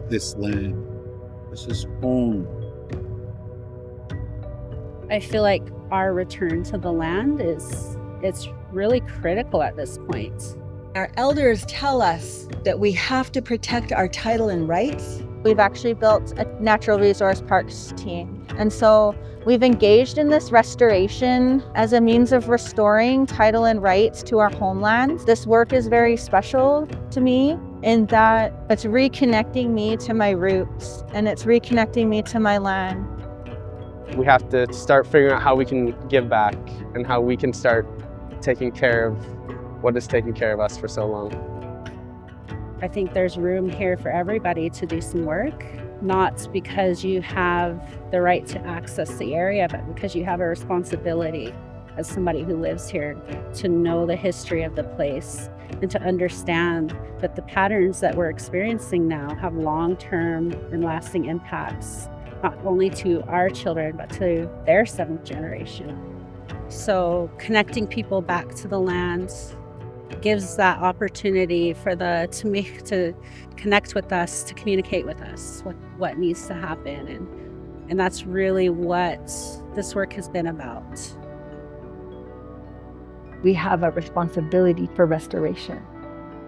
this land. This is home. I feel like our return to the land it's really critical at this point. Our elders tell us that we have to protect our title and rights. We've actually built a natural resource parks team. And so we've engaged in this restoration as a means of restoring title and rights to our homelands. This work is very special to me in that it's reconnecting me to my roots and it's reconnecting me to my land. We have to start figuring out how we can give back and how we can start taking care of what has taken care of us for so long. I think there's room here for everybody to do some work, not because you have the right to access the area, but because you have a responsibility as somebody who lives here to know the history of the place and to understand that the patterns that we're experiencing now have long-term and lasting impacts, not only to our children, but to their 7th generation. So connecting people back to the land gives that opportunity for to connect with us, to communicate with us what needs to happen, and that's really what this work has been about. We have a responsibility for restoration.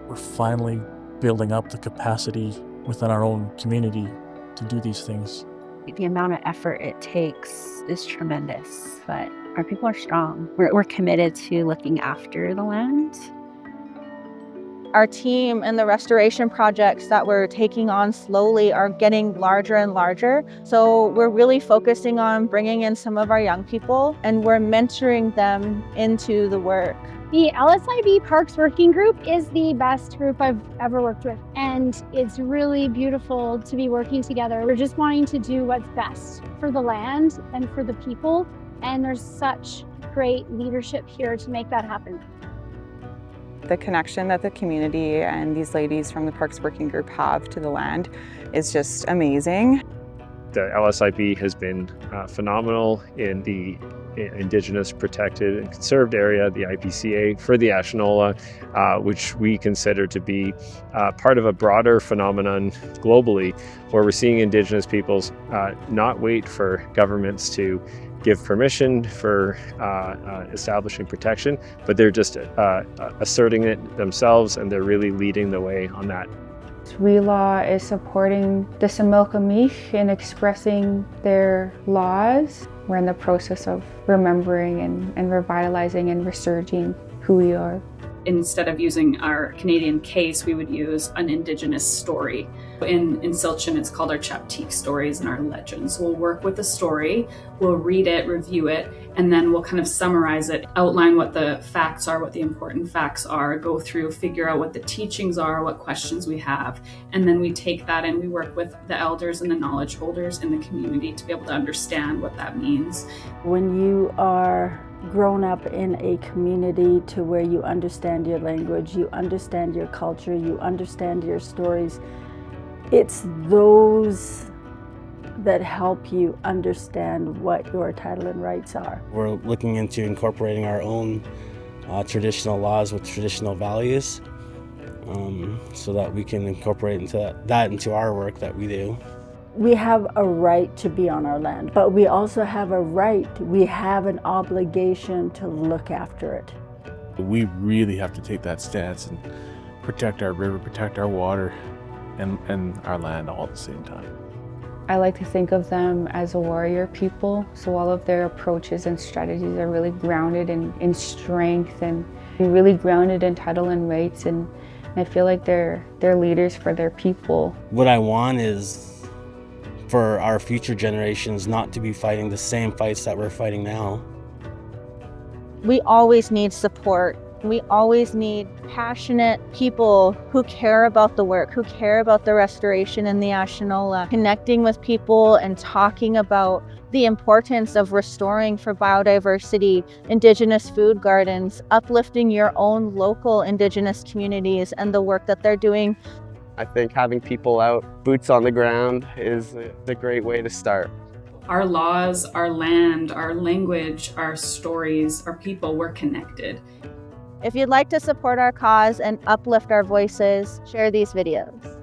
We're finally building up the capacity within our own community to do these things. The amount of effort it takes is tremendous, but our people are strong. We're committed to looking after the land. Our team and the restoration projects that we're taking on slowly are getting larger and larger. So we're really focusing on bringing in some of our young people and we're mentoring them into the work. The LSIB Parks Working Group is the best group I've ever worked with, and it's really beautiful to be working together. We're just wanting to do what's best for the land and for the people, and there's such great leadership here to make that happen. The connection that the community and these ladies from the Parks Working Group have to the land is just amazing. The LSIB has been phenomenal in the Indigenous Protected and Conserved Area, the IPCA, for the Ashinola, which we consider to be part of a broader phenomenon globally, where we're seeing Indigenous peoples not wait for governments to give permission for establishing protection, but they're just asserting it themselves, and they're really leading the way on that. WeLaw is supporting the Similkamich in expressing their laws. We're in the process of remembering and revitalizing and resurging who we are. Instead of using our Canadian case, we would use an Indigenous story. In Tsilhqot'in, it's called our Chaptik stories and our legends. We'll work with the story, we'll read it, review it, and then we'll kind of summarize it, outline what the facts are, what the important facts are, go through, figure out what the teachings are, what questions we have, and then we take that and we work with the elders and the knowledge holders in the community to be able to understand what that means. When you are grown up in a community to where you understand your language, you understand your culture, you understand your stories, it's those that help you understand what your title and rights are. We're looking into incorporating our own traditional laws with traditional values so that we can incorporate that into our work that we do. We have a right to be on our land, but we also have a right, we have an obligation to look after it. We really have to take that stance and protect our river, protect our water, and our land all at the same time. I like to think of them as a warrior people, so all of their approaches and strategies are really grounded in strength and really grounded in title and rights, and I feel like they're leaders for their people. What I want is for our future generations not to be fighting the same fights that we're fighting now. We always need support. We always need passionate people who care about the work, who care about the restoration in the Ashinola, connecting with people and talking about the importance of restoring for biodiversity, Indigenous food gardens, uplifting your own local Indigenous communities and the work that they're doing. I think having people out, boots on the ground, is a great way to start. Our laws, our land, our language, our stories, our people, we're connected. If you'd like to support our cause and uplift our voices, share these videos.